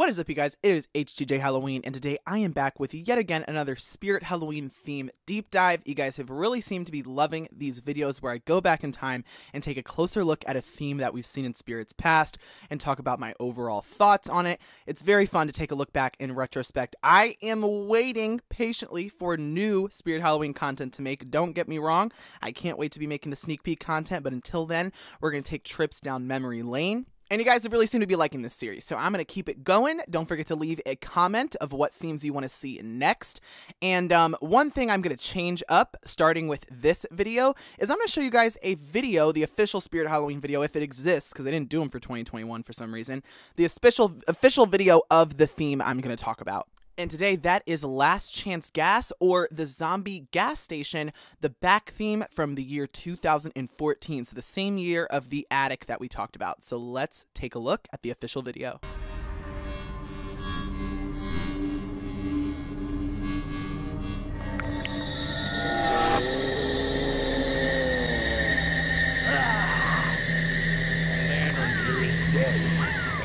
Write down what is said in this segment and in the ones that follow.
What is up, you guys? It is HGJ Halloween, and today I am back with yet again another Spirit Halloween theme deep dive. You guys have really seemed to be loving these videos where I go back in time and take a closer look at a theme that we've seen in Spirit's past and talk about my overall thoughts on it. It's very fun to take a look back in retrospect. I am waiting patiently for new Spirit Halloween content to make. Don't get me wrong, I can't wait to be making the sneak peek content, but until then, we're going to take trips down memory lane. And you guys have really seemed to be liking this series, so I'm going to keep it going. Don't forget to leave a comment of what themes you want to see next. And one thing I'm going to change up, starting with this video, is I'm going to show you guys a video, the official Spirit Halloween video, if it exists, because I didn't do them for 2021 for some reason, the official video of the theme I'm going to talk about. And today, that is Last Chance Gas, or the Zombie Gas Station, the back theme from the year 2014, so the same year of the attic that we talked about. So let's take a look at the official video.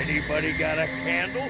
Anybody got a candle?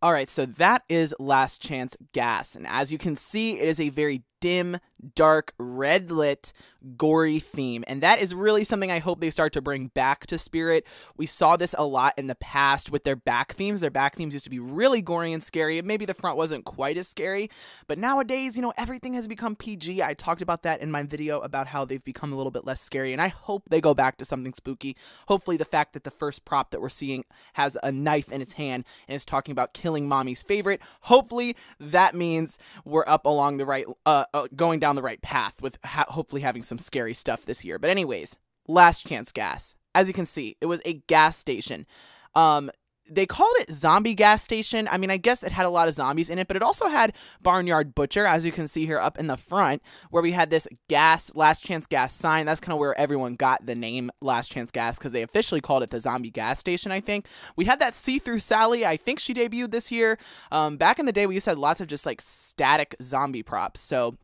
Alright, so that is Last Chance Gas, and as you can see, it is a very dim, dark, red-lit, gory theme, and that is really something I hope they start to bring back to Spirit. We saw this a lot in the past with their back themes. Their back themes used to be really gory and scary, and maybe the front wasn't quite as scary, but nowadays, you know, everything has become PG. I talked about that in my video about how they've become a little bit less scary, and I hope they go back to something spooky. Hopefully the fact that the first prop that we're seeing has a knife in its hand and is talking about killing mommy's favorite, hopefully that means we're up along the right, going down the right path with hopefully having some scary stuff this year. But anyways, Last Chance Gas. As you can see, it was a gas station. They called it Zombie Gas Station. I mean, I guess it had a lot of zombies in it, but it also had Barnyard Butcher, as you can see here up in the front, where we had this Last Chance Gas sign. That's kind of where everyone got the name Last Chance Gas, because they officially called it the Zombie Gas Station, I think. We had that See-Through Sally. I think she debuted this year. Back in the day, we used to have lots of just like static zombie props. So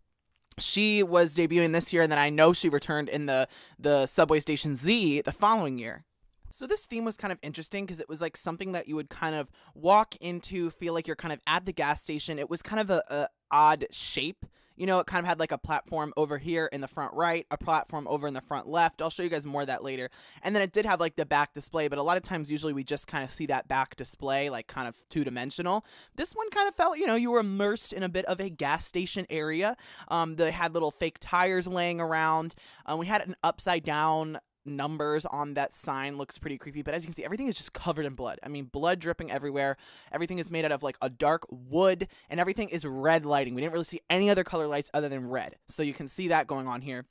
she was debuting this year, and then I know she returned in the Subway Station Z the following year. So this theme was kind of interesting because it was like something that you would kind of walk into, feel like you're kind of at the gas station. It was kind of a odd shape. You know, it kind of had like a platform over here in the front right, a platform over in the front left. I'll show you guys more of that later. And then it did have like the back display, but a lot of times usually we just kind of see that back display like kind of two-dimensional. This one kind of felt, you know, you were immersed in a bit of a gas station area. They had little fake tires laying around. We had an upside down numbers on that sign. Looks pretty creepy, but as you can see, everything is just covered in blood. I mean, blood dripping everywhere. Everything is made out of like a dark wood, and everything is red lighting. We didn't really see any other color lights other than red, so you can see that going on here.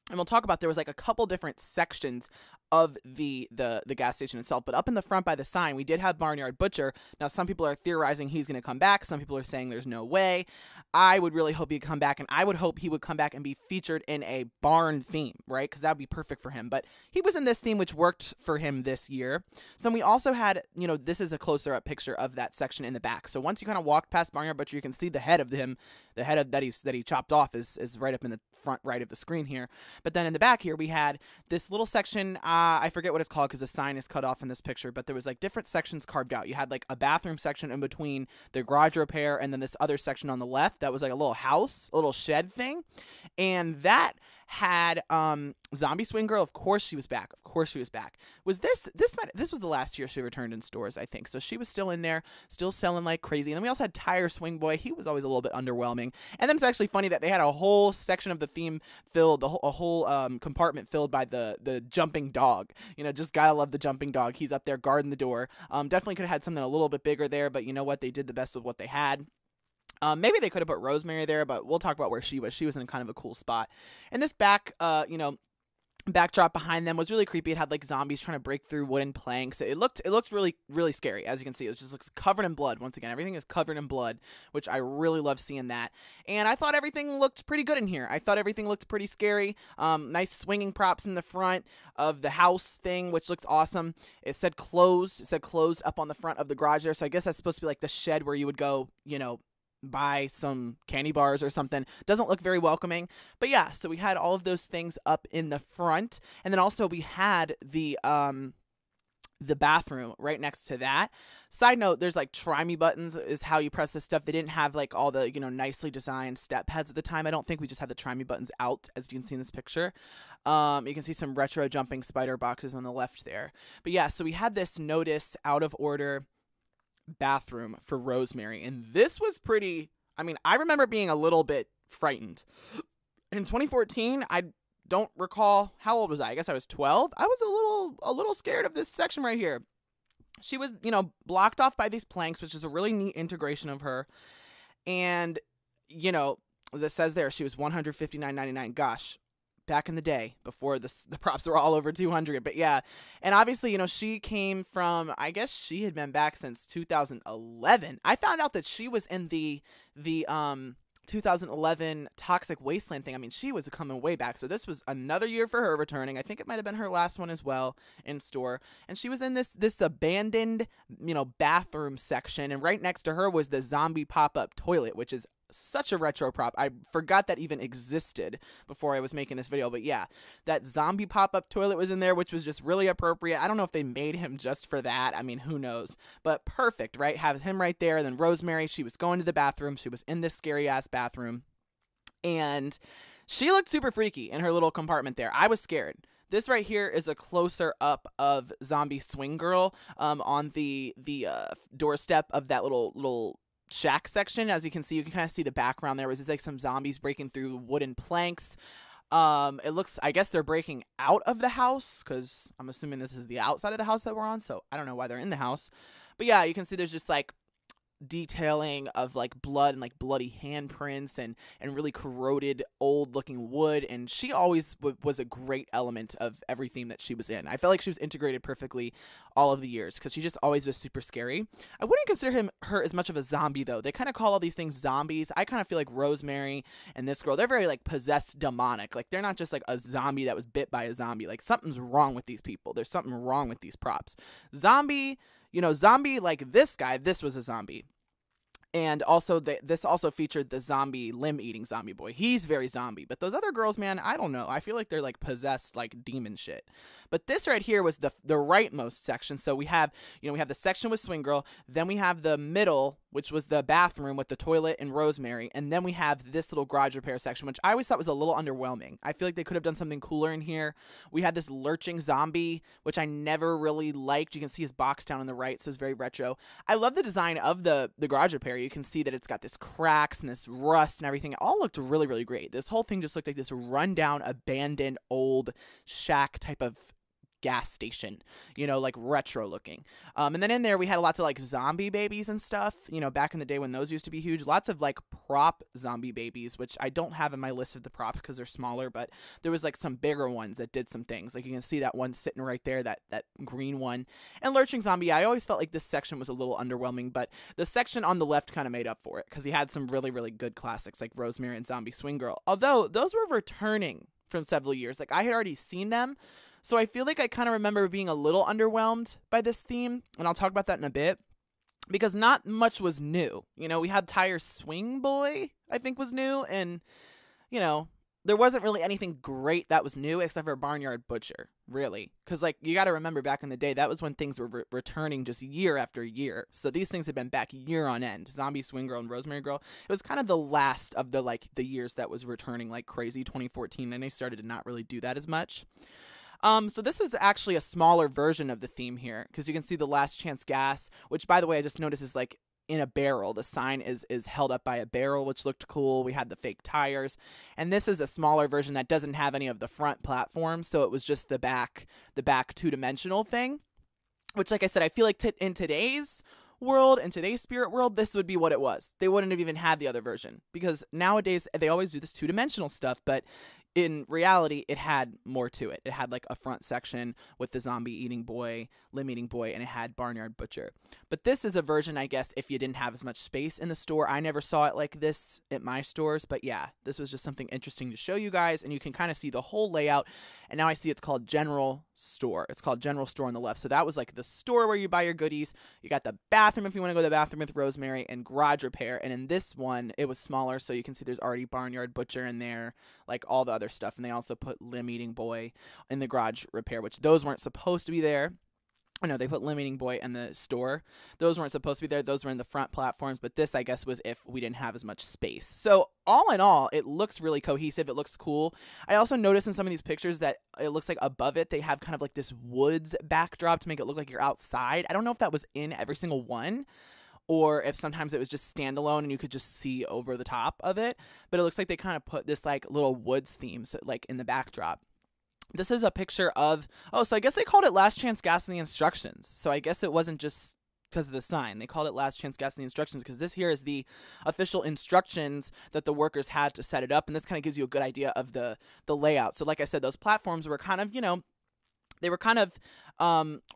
And we'll talk about, there was like a couple different sections of the gas station itself, but up in the front by the sign, we did have Barnyard Butcher. Now, some people are theorizing he's going to come back. Some people are saying there's no way. I would really hope he'd come back, and I would hope he would come back and be featured in a barn theme, right? Because that would be perfect for him. But he was in this theme, which worked for him this year. So then we also had, you know, this is a closer up picture of that section in the back. So once you kind of walk past Barnyard Butcher, you can see the head of him. The head of that he chopped off is right up in the front right of the screen here. But then in the back here, we had this little section, I forget what it's called because the sign is cut off in this picture, but there was like different sections carved out. You had like a bathroom section in between the garage repair, and then this other section on the left that was like a little house, a little shed thing. And that had Zombie Swing Girl. Of course she was back. Of course she was back. Was this was the last year she returned in stores, I think. So she was still in there, still selling like crazy. And then we also had Tire Swing Boy. He was always a little bit underwhelming. And then it's actually funny that they had a whole section of the theme filled, a whole compartment filled by the jumping dog. You know, just gotta love the jumping dog. He's up there guarding the door. Definitely could have had something a little bit bigger there, but you know what? They did the best with what they had. Maybe they could have put Rosemary there, but we'll talk about where she was. She was in kind of a cool spot. And this back, you know, backdrop behind them was really creepy. It had like zombies trying to break through wooden planks. It looked really, really scary. As you can see, it just looks covered in blood. Once again, everything is covered in blood, which I really love seeing that. And I thought everything looked pretty good in here. I thought everything looked pretty scary. Nice swinging props in the front of the house thing, which looked awesome. It said closed. It said closed up on the front of the garage there. So I guess that's supposed to be like the shed where you would go, you know, buy some candy bars or something. Doesn't look very welcoming. But yeah, so we had all of those things up in the front. And then also we had the bathroom right next to that. Side note, there's like try me buttons is how you press this stuff. They didn't have like all the, you know, nicely designed step pads at the time. I don't think we just had the try me buttons out, as you can see in this picture. You can see some retro jumping spider boxes on the left there. But yeah, so we had this notice out of order bathroom for Rosemary, and this was pretty, I mean, I remember being a little bit frightened. In 2014, I don't recall, how old was I? I guess I was 12. I was a little scared of this section right here. She was, you know, blocked off by these planks, which is a really neat integration of her. And, you know, this says there she was $159.99. Gosh, back in the day before the props were all over 200. But yeah, and obviously, you know, she came from, I guess she had been back since 2011. I found out that she was in the 2011 Toxic Wasteland thing. I mean, she was coming way back. So this was another year for her returning. I think it might have been her last one as well in store. And she was in this abandoned, you know, bathroom section. And right next to her was the zombie pop-up toilet, which is such a retro prop. I forgot that even existed before I was making this video. But yeah, that zombie pop-up toilet was in there, which was just really appropriate. I don't know if they made him just for that. I mean, who knows? But perfect, right? Have him right there. And then Rosemary, she was going to the bathroom. She was in this scary-ass bathroom. And she looked super freaky in her little compartment there. I was scared. This right here is a closer up of Zombie Swing Girl on the doorstep of that little shack section. As you can see, you can kind of see the background there was like some zombies breaking through wooden planks. It looks, I guess they're breaking out of the house, because I'm assuming this is the outside of the house that we're on, so I don't know why they're in the house. But yeah, you can see there's just like detailing of like blood and like bloody handprints and really corroded old looking wood. And she always was a great element of every theme that she was in. I felt like she was integrated perfectly all of the years, because she just always was super scary. I wouldn't consider her as much of a zombie though. They kind of call all these things zombies. I kind of feel like Rosemary and this girl, they're very like possessed demonic. Like they're not just like a zombie that was bit by a zombie. Like something's wrong with these people. There's something wrong with these props. Zombie, you know, zombie like this guy, this was a zombie. And also, this also featured the zombie limb-eating zombie boy. He's very zombie. But those other girls, man, I don't know. I feel like they're, like, possessed, like, demon shit. But this right here was the rightmost section. So we have, you know, we have the section with Swing Girl. Then we have the middle, which was the bathroom with the toilet and Rosemary. And then we have this little garage repair section, which I always thought was a little underwhelming. I feel like they could have done something cooler in here. We had this lurching zombie, which I never really liked. You can see his box down on the right, so it's very retro. I love the design of the garage repair. You can see that it's got this cracks and this rust and everything. It all looked really, really great. This whole thing just looked like this rundown, abandoned, old shack type of gas station, you know, like retro looking. And then in there we had lots of like zombie babies and stuff, you know, back in the day when those used to be huge. Lots of like prop zombie babies, which I don't have in my list of the props because they're smaller, but there was like some bigger ones that did some things. Like you can see that one sitting right there, that green one. And lurching zombie, I always felt like this section was a little underwhelming, but the section on the left kind of made up for it, because he had some really, really good classics like Rosemary and Zombie Swing Girl. Although those were returning from several years. Like I had already seen them, so I feel like I kind of remember being a little underwhelmed by this theme, and I'll talk about that in a bit, because not much was new. You know, we had Tire Swing Boy, I think was new, and, you know, there wasn't really anything great that was new except for Barnyard Butcher, really. Because, like, you got to remember back in the day, that was when things were returning just year after year. So these things had been back year on end. Zombie Swing Girl and Rosemary Girl. It was kind of the last of the, like, the years that was returning like crazy, 2014, and they started to not really do that as much. So this is actually a smaller version of the theme here, because you can see the Last Chance Gas, which, by the way, I just noticed is like in a barrel. The sign is held up by a barrel, which looked cool. We had the fake tires, and this is a smaller version that doesn't have any of the front platforms, so it was just the back two-dimensional thing, which, like I said, I feel like in today's world, in today's spirit world, this would be what it was. They wouldn't have even had the other version, because nowadays they always do this two-dimensional stuff, but in reality, it had more to it. It had like a front section with the zombie eating boy, limb eating boy, and it had Barnyard Butcher. But this is a version, I guess, if you didn't have as much space in the store. I never saw it like this at my stores, but yeah, this was just something interesting to show you guys, and you can kind of see the whole layout. And now I see it's called General Store. It's called General Store on the left. So that was like the store where you buy your goodies. You got the bathroom if you want to go to the bathroom with Rosemary, and garage repair. And in this one, it was smaller, so you can see there's already Barnyard Butcher in there, like all the other stuff. And they also put limb eating boy in the garage repair, which those weren't supposed to be there. I know they put limb eating boy in the store. Those weren't supposed to be there. Those were in the front platforms. But this, I guess, was if we didn't have as much space. So all in all, it looks really cohesive. It looks cool. I also noticed in some of these pictures that it looks like above it, they have kind of like this woods backdrop to make it look like you're outside. I don't know if that was in every single one, or if sometimes it was just standalone and you could just see over the top of it. But it looks like they kind of put this like little woods theme, so, like in the backdrop. This is a picture of, so I guess they called it Last Chance Gas in the instructions. So I guess it wasn't just because of the sign. They called it Last Chance Gas in the instructions because this here is the official instructions that the workers had to set it up. And this kind of gives you a good idea of the layout. So like I said, those platforms were kind of, they were kind of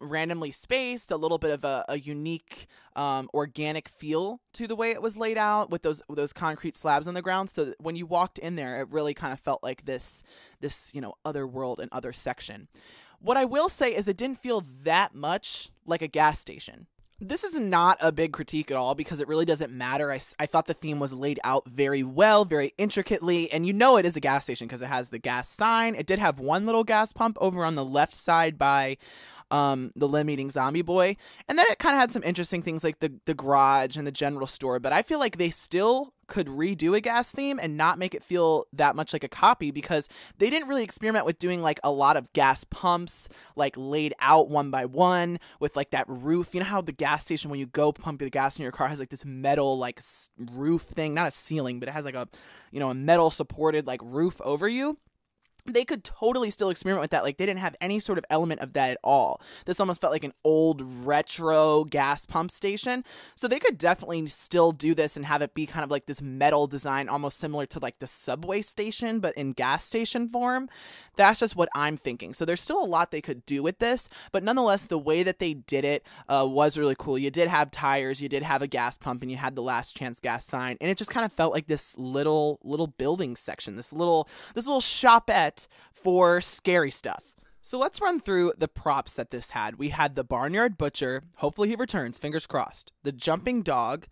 randomly spaced, a little bit of a unique organic feel to the way it was laid out with those concrete slabs on the ground. So that when you walked in there, it really kind of felt like this other world and other section. What I will say is it didn't feel that much like a gas station. This is not a big critique at all because it really doesn't matter. I thought the theme was laid out very well, very intricately, and it is a gas station because it has the gas sign. It did have one little gas pump over on the left side by the limb-eating zombie boy, and then it kind of had some interesting things like the garage and the general store, but I feel like they still could redo a gas theme and not make it feel that much like a copy because they didn't really experiment with doing like a lot of gas pumps like laid out one by one with like that roof. You know how the gas station when you go pump the gas in your car has like this metal like roof thing, not a ceiling, but it has like a metal supported like roof over you? They could totally still experiment with that. Like they didn't have any sort of element of that at all. This almost felt like an old retro gas pump station. So they could definitely still do this and have it be kind of like this metal design, almost similar to like the subway station, but in gas station form. That's just what I'm thinking. So there's still a lot they could do with this, but nonetheless, the way that they did it was really cool. You did have tires, you did have a gas pump, and you had the Last Chance Gas sign, and it just kind of felt like this little building section, this little shopette for scary stuff. So let's run through the props that this had. We had the Barnyard Butcher, hopefully he returns, fingers crossed. The jumping dog,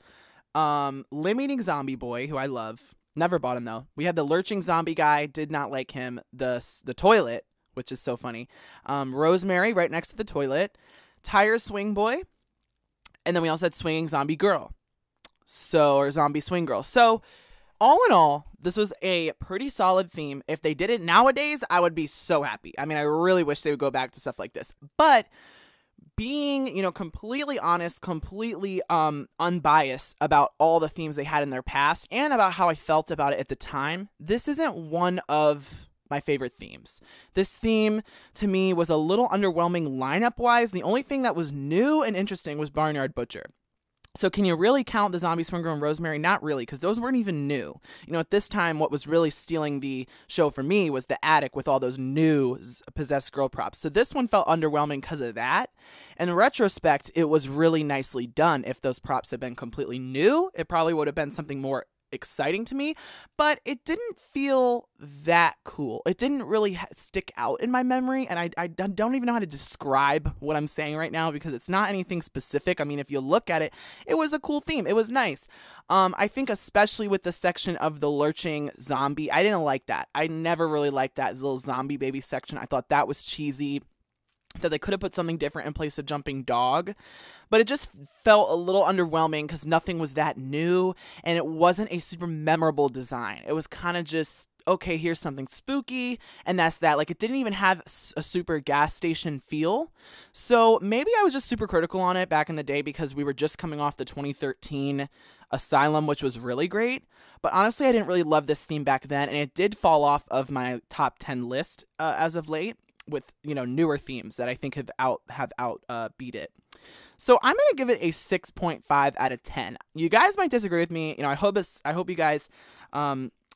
limb-eating zombie boy, who I love. Never bought him though. We had the lurching zombie guy, did not like him. The toilet, which is so funny. Rosemary right next to the toilet. Tire swing boy. And then we also had swinging zombie girl. Or zombie swing girl. So all in all, this was a pretty solid theme. If they did it nowadays, I would be so happy. I mean, I really wish they would go back to stuff like this. But being, completely honest, completely unbiased about all the themes they had in their past and about how I felt about it at the time, this isn't one of my favorite themes. This theme, to me, was a little underwhelming lineup-wise. The only thing that was new and interesting was Barnyard Butcher. So can you really count the Zombie Swing Girl and Rosemary? Not really, because those weren't even new. At this time, what was really stealing the show for me was the attic with all those new possessed girl props. So this one felt underwhelming because of that. In retrospect, it was really nicely done. If those props had been completely new, it probably would have been something more exciting to me, but it didn't feel that cool. It didn't really stick out in my memory, and I don't even know how to describe what I'm saying right now because it's not anything specific. I mean, if you look at it, it was a cool theme. It was nice. I think especially with the section of the lurching zombie, I didn't like that. I never really liked that little zombie baby section. I thought that was cheesy, that they could have put something different in place of jumping dog, but it just felt a little underwhelming because nothing was that new and it wasn't a super memorable design. It was kind of just, okay, here's something spooky, and that's that. Like, it didn't even have a super gas station feel. So maybe I was just super critical on it back in the day because we were just coming off the 2013 Asylum, which was really great. But honestly, I didn't really love this theme back then, and it did fall off of my top 10 list as of late, with newer themes that I think have beat it. So I'm gonna give it a 6.5 out of 10. You guys might disagree with me. I hope you guys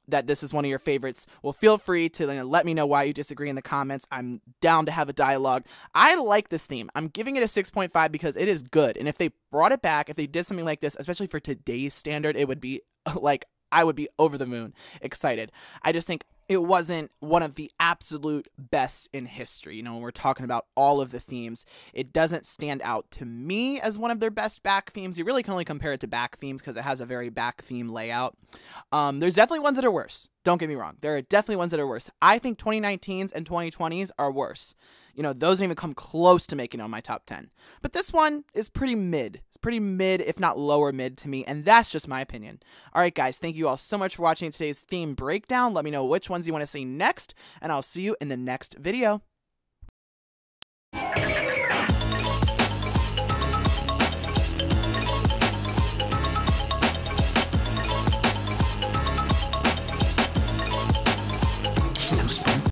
that this is one of your favorites, well, feel free to let me know why you disagree in the comments. I'm down to have a dialogue. I like this theme. I'm giving it a 6.5 because it is good. And if they brought it back, if they did something like this, especially for today's standard, it would be like, I would be over the moon excited. I just think it wasn't one of the absolute best in history. You know, when we're talking about all of the themes, it doesn't stand out to me as one of their best back themes. You really can only compare it to back themes because it has a very back theme layout. There's definitely ones that are worse. Don't get me wrong. There are definitely ones that are worse. I think 2019s and 2020s are worse. You know, those don't even come close to making it on my top 10. But this one is pretty mid. It's pretty mid, if not lower mid to me, and that's just my opinion. All right, guys, thank you all so much for watching today's theme breakdown. Let me know which ones you want to see next, and I'll see you in the next video.